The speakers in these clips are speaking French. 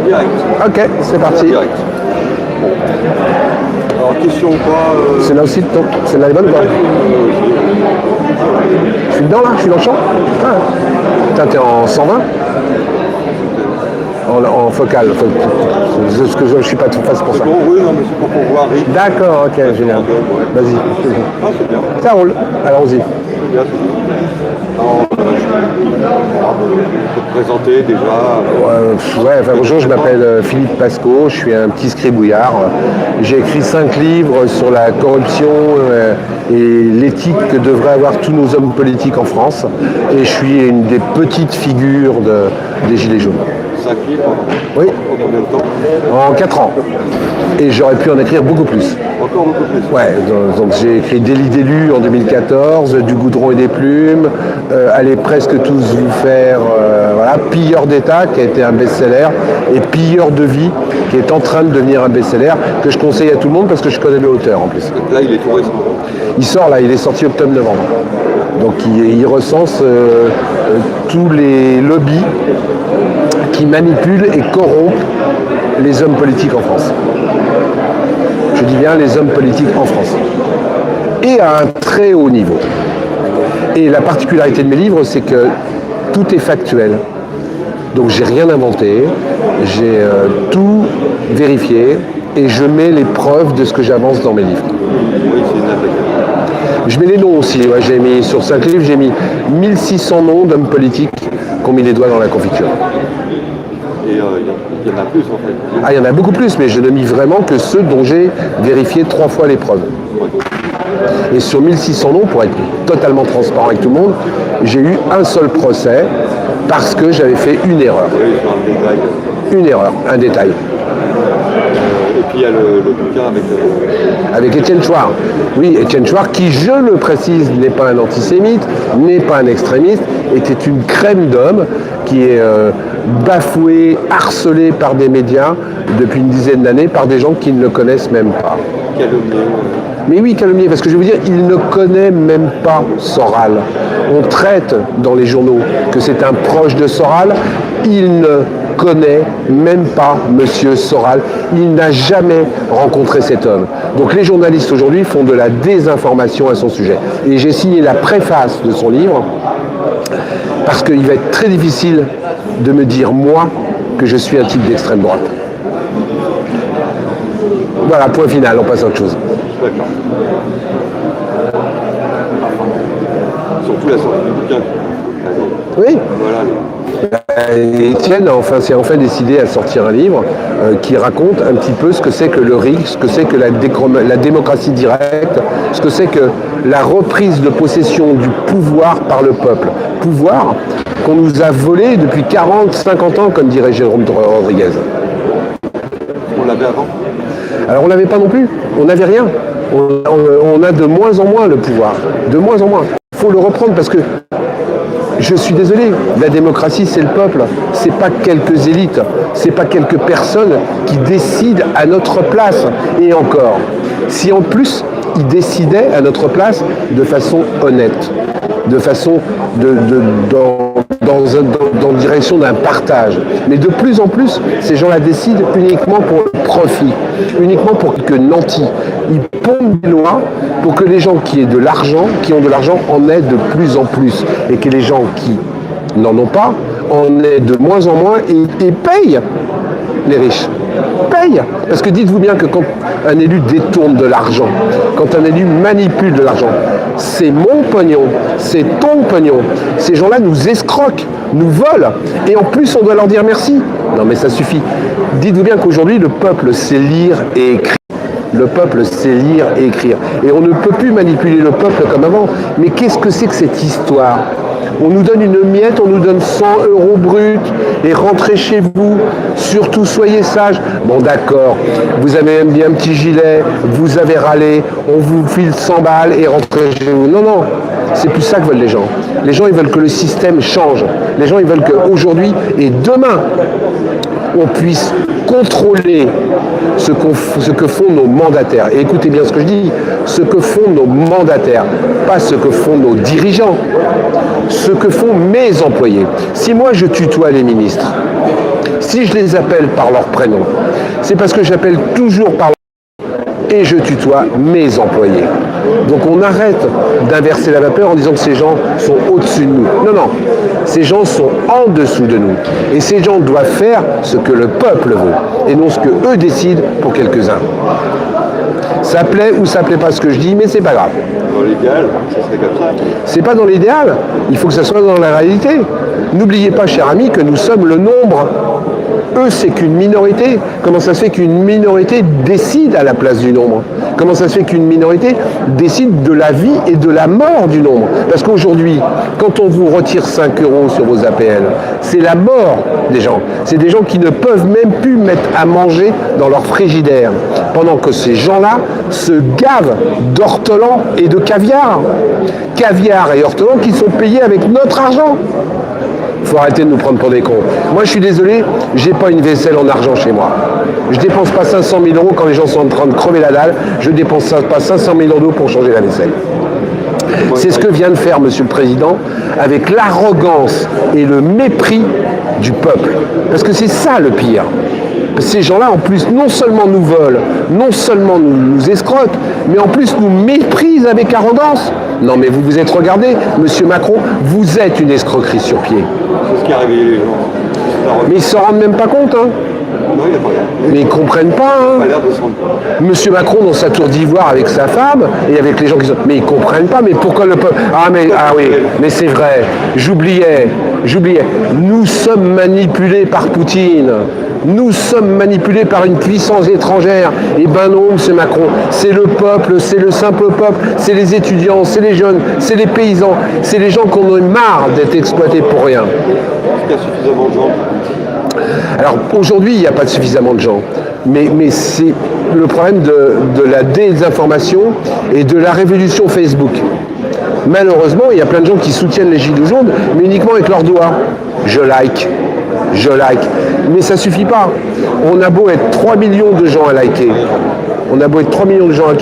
direct. Ok, c'est parti. Direct. Bon. Alors, question quoi C'est là aussi, c'est là les bonnes ou pas? Je suis dedans là, je suis dans le champ. Ah. Putain, t'es en 120 en focal. Ce que je suis pas tout face pour ça. Bon, oui, non, mais c'est pour voir Rick. D'accord, ok, génial. Vas-y. Ah, c'est bien. Ça roule, allons-y. C'est bien, c'est bien. Alors, je peux te présenter déjà. Bonjour, je m'appelle Philippe Pasco, je suis un petit scribouillard. J'ai écrit 5 livres sur la corruption et l'éthique que devraient avoir tous nos hommes politiques en France. Et je suis une des petites figures des Gilets jaunes. 5 livres. Oui. En combien de temps? En 4 ans. Et j'aurais pu en écrire beaucoup plus. Encore beaucoup plus. Ouais, donc j'ai écrit Délit d'élu en 2014, Du goudron et des plumes, Allez presque tous vous faire, voilà, Pilleur d'État qui a été un best-seller, et Pilleur de vie qui est en train de devenir un best-seller, que je conseille à tout le monde parce que je connais le auteur en plus. Là, il est tout récent. Il sort là, il est sorti octobre-novembre. Donc il recense tous les lobbies qui manipulent et corrompent les hommes politiques en France. Je dis bien les hommes politiques en France. Et à un très haut niveau. Et la particularité de mes livres, c'est que tout est factuel. Donc j'ai rien inventé, j'ai tout vérifié et je mets les preuves de ce que j'avance dans mes livres. Oui, c'est une attaque. Je mets les noms aussi, ouais, j'ai mis sur 5 livres, j'ai mis 1600 noms d'hommes politiques qui ont mis les doigts dans la confiture. Et il y en a plus en fait. Ah, il y en a beaucoup plus, mais je ne mis vraiment que ceux dont j'ai vérifié 3 fois les preuves. Et sur 1600 noms, pour être totalement transparent avec tout le monde, j'ai eu un seul procès parce que j'avais fait une erreur. Oui, sur un détail. Une erreur, un détail. Et puis il y a le bouquin avec... Avec Étienne Chouard. Oui, Étienne Chouard, qui, je le précise, n'est pas un antisémite, n'est pas un extrémiste, était une crème d'homme qui est bafoué, harcelé par des médias depuis une dizaine d'années, par des gens qui ne le connaissent même pas. Calomnier. Mais oui, calomnier, parce que je veux dire, il ne connaît même pas Soral. On traite dans les journaux que c'est un proche de Soral. Il ne connaît même pas Monsieur Soral. Il n'a jamais rencontré cet homme. Donc les journalistes aujourd'hui font de la désinformation à son sujet. Et j'ai signé la préface de son livre parce qu'il va être très difficile de me dire, moi, que je suis un type d'extrême droite. Voilà, point final, on passe à autre chose. D'accord. Surtout la sortie du bouquin. Oui. Voilà. Étienne s'est enfin décidé à sortir un livre qui raconte un petit peu ce que c'est que le RIC, ce que c'est que la démocratie directe, ce que c'est que la reprise de possession du pouvoir par le peuple. Pouvoir qu'on nous a volé depuis 40, 50 ans, comme dirait Jérôme Rodriguez. On l'avait avant. Alors on l'avait pas non plus, on n'avait rien. On a de moins en moins le pouvoir, de moins en moins. Il faut le reprendre parce que, je suis désolé, la démocratie c'est le peuple, c'est pas quelques élites, c'est pas quelques personnes qui décident à notre place. Et encore, si en plus ils décidaient à notre place de façon honnête, de façon dans direction d'un partage. Mais de plus en plus, ces gens-là décident uniquement pour le profit, uniquement pour quelques nantis. Ils pompent des lois pour que les gens qui ont de l'argent en aient de plus en plus. Et que les gens qui n'en ont pas en aient de moins en moins et payent les riches. Payent. Parce que dites-vous bien que quand un élu détourne de l'argent, quand un élu manipule de l'argent, c'est mon pognon, c'est ton pognon. Ces gens-là nous escroquent, nous volent. Et en plus, on doit leur dire merci. Non mais ça suffit. Dites-vous bien qu'aujourd'hui, le peuple sait lire et écrire. Le peuple sait lire et écrire. Et on ne peut plus manipuler le peuple comme avant. Mais qu'est-ce que c'est que cette histoire ? On nous donne une miette, on nous donne 100 € bruts et rentrez chez vous, surtout soyez sages. Bon d'accord, vous avez même bien un petit gilet, vous avez râlé, on vous file 100 balles et rentrez chez vous. Non, non, c'est plus ça que veulent les gens. Les gens, ils veulent que le système change. Les gens, ils veulent qu'aujourd'hui et demain, on puisse contrôler ce que font nos mandataires. Et écoutez bien ce que je dis, ce que font nos mandataires, pas ce que font nos dirigeants, ce que font mes employés. Si moi je tutoie les ministres, Si je les appelle par leur prénom, c'est parce que j'appelle toujours par et je tutoie mes employés. Donc on arrête d'inverser la vapeur en disant que ces gens sont au-dessus de nous. Non, non, ces gens sont en dessous de nous. Et ces gens doivent faire ce que le peuple veut, et non ce que eux décident pour quelques-uns. Ça plaît ou ça plaît pas ce que je dis, mais c'est pas grave. Dans l'idéal, ça serait comme ça. C'est pas dans l'idéal, il faut que ça soit dans la réalité. N'oubliez pas, cher ami, que nous sommes le nombre. Eux, c'est qu'une minorité. Comment ça se fait qu'une minorité décide à la place du nombre? Comment ça se fait qu'une minorité décide de la vie et de la mort du nombre? Parce qu'aujourd'hui, quand on vous retire 5 € sur vos APL, c'est la mort des gens. C'est des gens qui ne peuvent même plus mettre à manger dans leur frigidaire. Pendant que ces gens-là se gavent d'ortolans et de caviar. Caviar et ortolans qui sont payés avec notre argent. Il faut arrêter de nous prendre pour des cons. Moi, je suis désolé, j'ai pas une vaisselle en argent chez moi. Je dépense pas 500 000 € quand les gens sont en train de crever la dalle. Je dépense pas 500 000 € pour changer la vaisselle. C'est ce que vient de faire Monsieur le Président avec l'arrogance et le mépris du peuple. Parce que c'est ça le pire. Ces gens-là, en plus, non seulement nous volent, non seulement nous escroquent, mais en plus nous méprisent avec arrogance. Non, mais vous vous êtes regardé, Monsieur Macron, vous êtes une escroquerie sur pied. C'est ce qui a réveillé les gens. Mais ils s'en rendent même pas compte, hein. Non, il n'a pas l'air. Mais ils comprennent pas, hein. Il n'a pas l'air de se rendre compte. Monsieur Macron dans sa tour d'ivoire avec sa femme et avec les gens qui sont... Mais ils comprennent pas, mais pourquoi le peuple... Ah oui, mais c'est vrai, j'oubliais. Nous sommes manipulés par Poutine. Nous sommes manipulés par une puissance étrangère. Eh ben non, M. Macron, c'est le peuple, c'est le simple peuple, c'est les étudiants, c'est les jeunes, c'est les paysans, c'est les gens qu'on a marre d'être exploités pour rien. Est-ce qu'il y a suffisamment de gens? Alors aujourd'hui, il n'y a pas suffisamment de gens, mais c'est le problème de la désinformation et de la révolution Facebook. Malheureusement, il y a plein de gens qui soutiennent les Gilets jaunes, mais uniquement avec leurs doigts. Je like. Mais ça suffit pas. On a beau être 3 millions de gens à liker.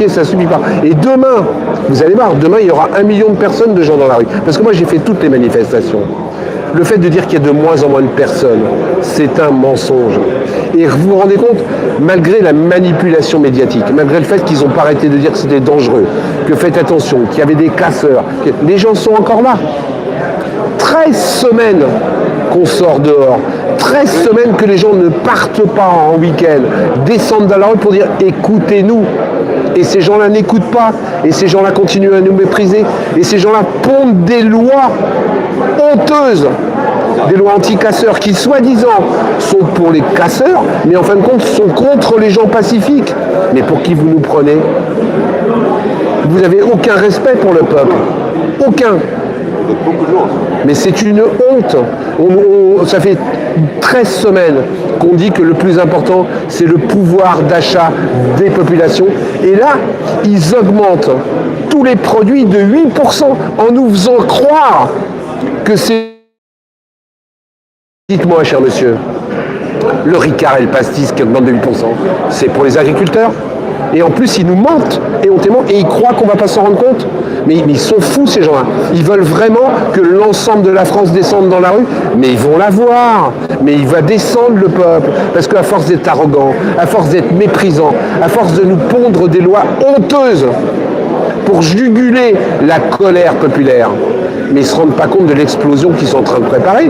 Ça suffit pas. Et demain, vous allez voir, demain, il y aura 1 million de personnes de gens dans la rue. Parce que moi, j'ai fait toutes les manifestations. Le fait de dire qu'il y a de moins en moins de personnes, c'est un mensonge. Et vous vous rendez compte, malgré la manipulation médiatique, malgré le fait qu'ils n'ont pas arrêté de dire que c'était dangereux, que faites attention, qu'il y avait des casseurs, les gens sont encore là. 13 semaines qu'on sort dehors, 13 semaines que les gens ne partent pas en week-end, descendent dans la rue pour dire écoutez-nous. Et ces gens-là n'écoutent pas, et ces gens-là continuent à nous mépriser, et ces gens-là pondent des lois honteuses, des lois anti-casseurs qui, soi-disant, sont pour les casseurs, mais en fin de compte sont contre les gens pacifiques. Mais pour qui vous nous prenez? Vous n'avez aucun respect pour le peuple. Aucun. Mais c'est une honte. Ça fait 13 semaines qu'on dit que le plus important, c'est le pouvoir d'achat des populations. Et là, ils augmentent tous les produits de 8% en nous faisant croire que c'est... Dites-moi, cher monsieur, le Ricard et le pastis qui augmentent de 8%, c'est pour les agriculteurs? Et en plus, ils nous mentent éhontément et ils croient qu'on ne va pas s'en rendre compte. Mais ils sont fous, ces gens-là. Ils veulent vraiment que l'ensemble de la France descende dans la rue. Mais ils vont la voir. Mais il va descendre, le peuple. Parce qu'à force d'être arrogant, à force d'être méprisant, à force de nous pondre des lois honteuses pour juguler la colère populaire, mais ils ne se rendent pas compte de l'explosion qu'ils sont en train de préparer.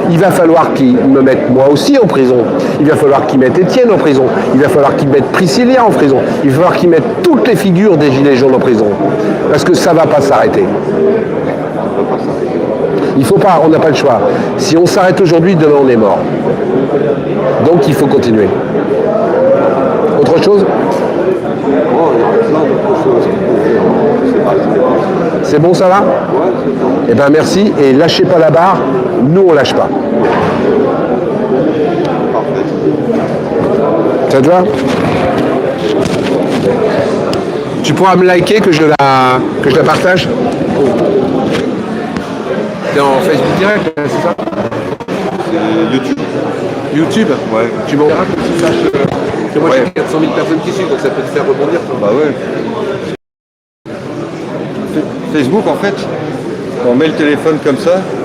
Il va falloir qu'ils me mettent moi aussi en prison. Il va falloir qu'ils mettent Étienne en prison. Il va falloir qu'ils mettent Priscilla en prison. Il va falloir qu'ils mettent toutes les figures des Gilets jaunes en prison. Parce que ça ne va pas s'arrêter. Il faut pas, on n'a pas le choix. Si on s'arrête aujourd'hui, demain on est mort. Donc il faut continuer. Autre chose ? C'est bon, ça va? Eh bien merci, et lâchez pas la barre, nous on lâche pas. Ça te va? Tu pourras me liker que je la partage? T'es en Facebook direct, c'est ça? C'est YouTube. YouTube? Ouais. Tu m'enverras que tu saches que moi j'ai 400 000 personnes qui suivent, donc ça peut te faire rebondir. Bah ouais. Facebook, en fait, on met le téléphone comme ça,